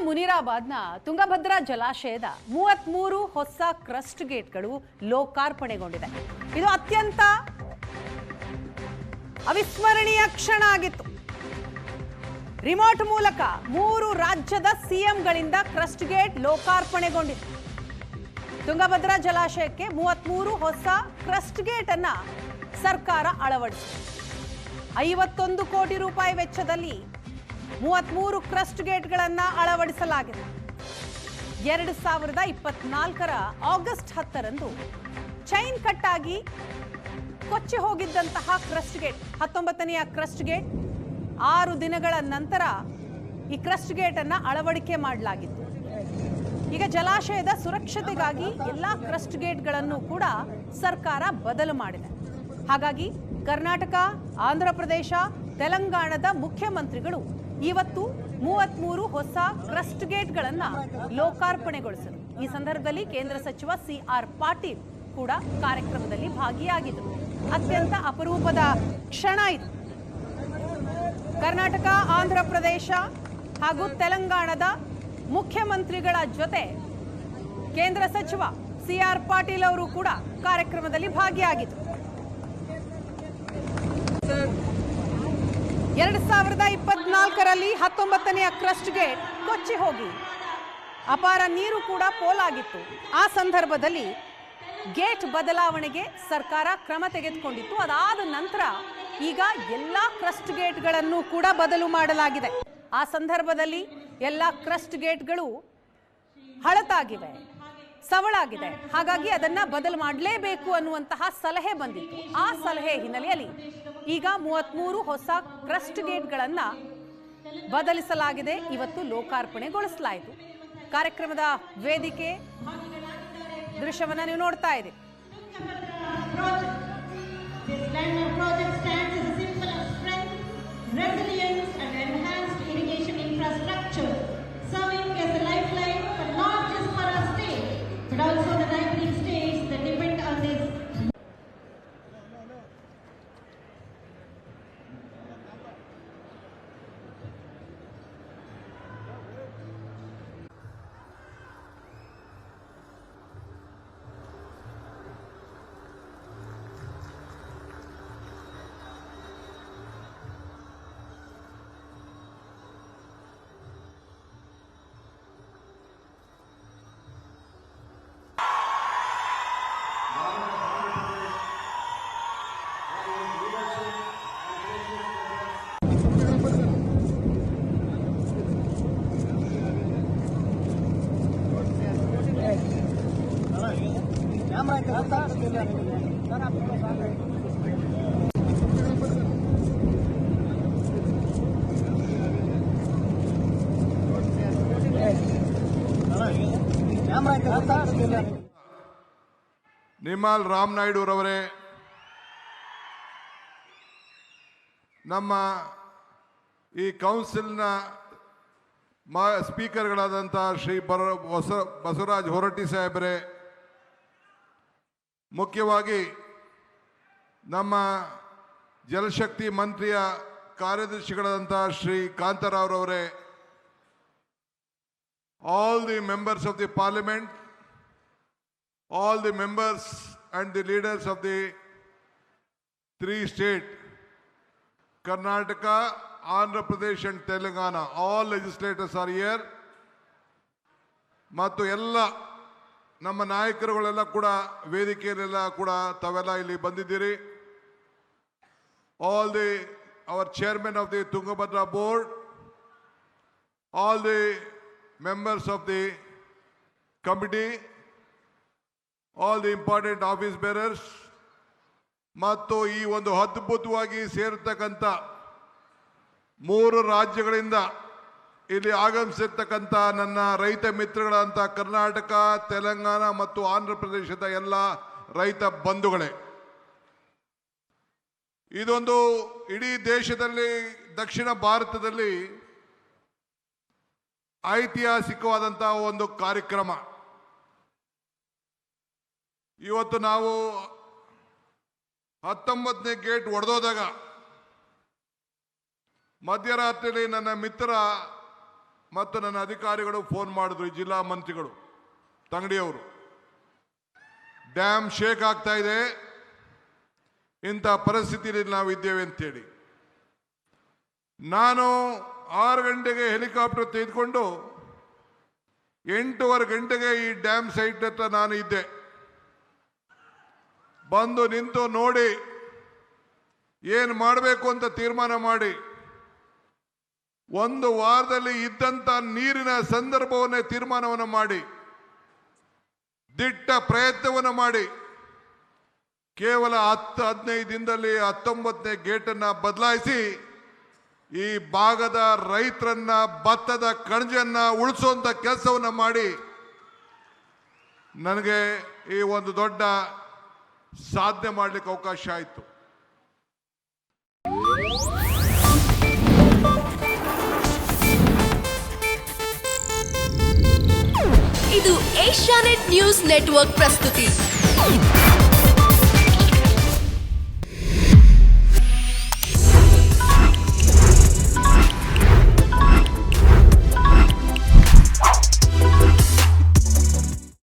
ಮುನಿರಾಬಾದ್ನ ತುಂಗಭದ್ರಾ ಜಲಾಶಯದ 33 ಹೊಸ ಕ್ರಸ್ಟ್ ಗೇಟ್ಗಳು ಲೋಕಾರ್ಪಣೆಗೊಂಡಿದೆ. ಇದು ಅತ್ಯಂತ ಅವಿಸ್ಮರಣೀಯ ಕ್ಷಣ ಆಗಿತ್ತು. ರಿಮೋಟ್ ಮೂಲಕ 3 ರಾಜ್ಯದ ಸಿಎಂಗಳಿಂದ ಕ್ರಸ್ಟ್ ಗೇಟ್ ಲೋಕಾರ್ಪಣೆಗೊಂಡಿದೆ. ತುಂಗಭದ್ರಾ ಜಲಾಶಯಕ್ಕೆ 33 ಹೊಸ ಕ್ರಸ್ಟ್ ಗೇಟ್ ಅನ್ನ ಸರ್ಕಾರ ಅಳವಡಿಸಿದೆ. 51 ಕೋಟಿ ರೂಪಾಯಿ ವೆಚ್ಚದಲ್ಲಿ 33 ಕ್ರಸ್ಟ್ ಗೇಟ್ಗಳನ್ನು ಅಳವಡಿಸಲಾಗಿದೆ. 2024ರ ಆಗಸ್ಟ್ 10ರಂದು ಚೈನ್ ಕಟ್ ಆಗಿ ಕೊಚ್ಚಿ ಹೋಗಿದ್ದಂತಹ ಕ್ರಸ್ಟ್ ಗೇಟ್ 19ನೆಯ ಕ್ರಸ್ಟ್ ಗೇಟ್ 6 ದಿನಗಳ ನಂತರ ಈ ಕ್ರಸ್ಟ್ ಗೇಟ್ ಅನ್ನು ಅಳವಡಿಕೆ ಮಾಡಲಾಗಿತ್ತು. ಈಗ ಜಲಾಶಯದ ಸುರಕ್ಷತೆಗಾಗಿ ಎಲ್ಲ ಕ್ರಸ್ಟ್ ಗೇಟ್ಗಳನ್ನು ಕೂಡ ಸರ್ಕಾರ ಬದಲು ಮಾಡಿದೆ. ಹಾಗಾಗಿ ಕರ್ನಾಟಕ, ಆಂಧ್ರ ಪ್ರದೇಶ, ತೆಲಂಗಾಣದ ಮುಖ್ಯಮಂತ್ರಿಗಳು ಇವತ್ತು 33 ಹೊಸ ಕ್ರಸ್ಟ್ ಗೇಟ್ಗಳನ್ನು ಲೋಕಾರ್ಪಣೆಗೊಳಿಸಿದರು. ಈ ಸಂದರ್ಭದಲ್ಲಿ ಕೇಂದ್ರ ಸಚಿವ CR ಪಾಟೀಲ್ ಕೂಡ ಕಾರ್ಯಕ್ರಮದಲ್ಲಿ ಭಾಗಿಯಾಗಿದ್ದರು. ಅತ್ಯಂತ ಅಪರೂಪದ ಕ್ಷಣ ಇದು. ಕರ್ನಾಟಕ, ಆಂಧ್ರ ಪ್ರದೇಶ ಹಾಗೂ ತೆಲಂಗಾಣದ ಮುಖ್ಯಮಂತ್ರಿಗಳ ಜೊತೆ ಕೇಂದ್ರ ಸಚಿವ CR ಪಾಟೀಲ್ ಅವರು ಕೂಡ ಕಾರ್ಯಕ್ರಮದಲ್ಲಿ ಭಾಗಿಯಾಗಿದ್ದರು. 2024ರಲ್ಲಿ 19ನೆಯ ಕ್ರಸ್ಟ್ ಗೇಟ್ ಕೊಚ್ಚಿ ಹೋಗಿ ಅಪಾರ ನೀರು ಕೂಡ ಪೋಲಾಗಿತ್ತು. ಆ ಸಂದರ್ಭದಲ್ಲಿ ಗೇಟ್ ಬದಲಾವಣೆಗೆ ಸರ್ಕಾರ ಕ್ರಮ ತೆಗೆದುಕೊಂಡಿತ್ತು. ಅದಾದ ನಂತರ ಈಗ ಎಲ್ಲ ಕ್ರಸ್ಟ್ ಗೇಟ್ಗಳನ್ನು ಕೂಡ ಬದಲು ಮಾಡಲಾಗಿದೆ. ಆ ಸಂದರ್ಭದಲ್ಲಿ ಎಲ್ಲ ಕ್ರಸ್ಟ್ ಗೇಟ್ಗಳು ಹಳತಾಗಿವೆ, ಸವಳಾಗಿದೆ. ಹಾಗಾಗಿ ಅದನ್ನ ಬದಲು ಮಾಡಲೇಬೇಕು ಅನ್ನುವಂತಹ ಸಲಹೆ ಬಂದಿತ್ತು. ಆ ಸಲಹೆ ಹಿನ್ನೆಲೆಯಲ್ಲಿ ಈಗ 33 ಹೊಸ ಕ್ರಸ್ಟ್ ಗೇಟ್ಗಳನ್ನ ಬದಲಿಸಲಾಗಿದೆ. ಇವತ್ತು ಲೋಕಾರ್ಪಣೆಗೊಳಿಸಲಾಯಿತು. ಕಾರ್ಯಕ್ರಮದ ವೇದಿಕೆ ದೃಶ್ಯವನ್ನ ನೀವು ನೋಡ್ತಾ ಇದ್ದೀರಿ. ನಿಮ್ಮಲ್ ರಾಮ್ ನಾಯ್ಡುರವರೇ, ನಮ್ಮ ಈ ಕೌನ್ಸಿಲ್ನ ಸ್ಪೀಕರ್ಗಳಾದಂಥ ಶ್ರೀ ಬಸವರಾಜ್ ಹೊರಟ್ಟಿ ಸಾಹೇಬರೇ, ಮುಖ್ಯವಾಗಿ ನಮ್ಮ ಜಲಶಕ್ತಿ ಮಂತ್ರಿಯ ಕಾರ್ಯದರ್ಶಿಗಳಾದಂಥ Shri ಕಾಂತರಾವ್ರವರೇ, all the members of the parliament, all the members and the leaders of the 3 states, Karnataka, Andhra Pradesh and Telangana, all legislators are here. ಮತ್ತು ಎಲ್ಲ ನಮ್ಮ ನಾಯಕರುಗಳೆಲ್ಲ ಕೂಡ ವೇದಿಕೆಯಲ್ಲೆಲ್ಲ ಕೂಡ ತಾವೆಲ್ಲ ಇಲ್ಲಿ ಬಂದಿದ್ದೀರಿ. all the our chairman of the Tungabhadra board, all the members of the committee, all the important office bearers, ಮತ್ತು ಈ ಒಂದು ಅದ್ಭುತವಾಗಿ ಸೇರತಕ್ಕಂಥ 3 ರಾಜ್ಯಗಳಿಂದ ಇಲ್ಲಿ ಆಗಮಿಸಿರ್ತಕ್ಕಂಥ ನನ್ನ ರೈತ ಮಿತ್ರಗಳಂತ ಕರ್ನಾಟಕ, ತೆಲಂಗಾಣ ಮತ್ತು ಆಂಧ್ರ ಪ್ರದೇಶದ ಎಲ್ಲ ರೈತ ಬಂಧುಗಳೇ, ಇದೊಂದು ಇಡೀ ದೇಶದಲ್ಲಿ, ದಕ್ಷಿಣ ಭಾರತದಲ್ಲಿ ಐತಿಹಾಸಿಕವಾದಂತಹ ಒಂದು ಕಾರ್ಯಕ್ರಮ. ಇವತ್ತು ನಾವು 19ನೇ ಗೇಟ್ ಒಡೆದೋದಾಗ ಮಧ್ಯರಾತ್ರಿಯಲ್ಲಿ ನನ್ನ ಮಿತ್ರ ಮತ್ತು ನನ್ನ ಅಧಿಕಾರಿಗಳು ಫೋನ್ ಮಾಡಿದ್ರು, ಈ ಜಿಲ್ಲಾ ಮಂತ್ರಿಗಳು ತಂಗಡಿಯವರು, ಡ್ಯಾಮ್ ಶೇಕ್ ಆಗ್ತಾ ಇದೆ, ಇಂಥ ಪರಿಸ್ಥಿತಿಯಲ್ಲಿ ನಾವಿದ್ದೇವೆ ಅಂತೇಳಿ. ನಾನು 6 ಗಂಟೆಗೆ ಹೆಲಿಕಾಪ್ಟರ್ ತೆಗೆದುಕೊಂಡು 8:15 ಗಂಟೆಗೆ ಈ ಡ್ಯಾಮ್ ಸೈಟ್ ಹತ್ರ ನಾನು ಇದ್ದೆ. ಬಂದು ನಿಂತು ನೋಡಿ ಏನು ಮಾಡಬೇಕು ಅಂತ ತೀರ್ಮಾನ ಮಾಡಿ 1 ವಾರದಲ್ಲಿ ಇದ್ದಂಥ ನೀರಿನ ಸಂದರ್ಭವನ್ನೇ ತೀರ್ಮಾನವನ್ನು ಮಾಡಿ ದಿಟ್ಟ ಪ್ರಯತ್ನವನ್ನು ಮಾಡಿ ಕೇವಲ 10-15 ದಿನದಲ್ಲಿ 19ನೇ ಗೇಟನ್ನು ಬದಲಾಯಿಸಿ ಈ ಭಾಗದ ರೈತರನ್ನ ಭತ್ತದ ಕಣಜನ್ನ ಉಳಿಸುವಂತ ಕೆಲಸವನ್ನು ಮಾಡಿ ನನಗೆ ಈ ಒಂದು ದೊಡ್ಡ ಸಾಧನೆ ಮಾಡಲಿಕ್ಕೆ ಅವಕಾಶ ಆಯಿತು. ಇದು ಏಷ್ಯಾನೆಟ್ ನ್ಯೂಸ್ ನೆಟ್ವರ್ಕ್ ಪ್ರಸ್ತುತಿ.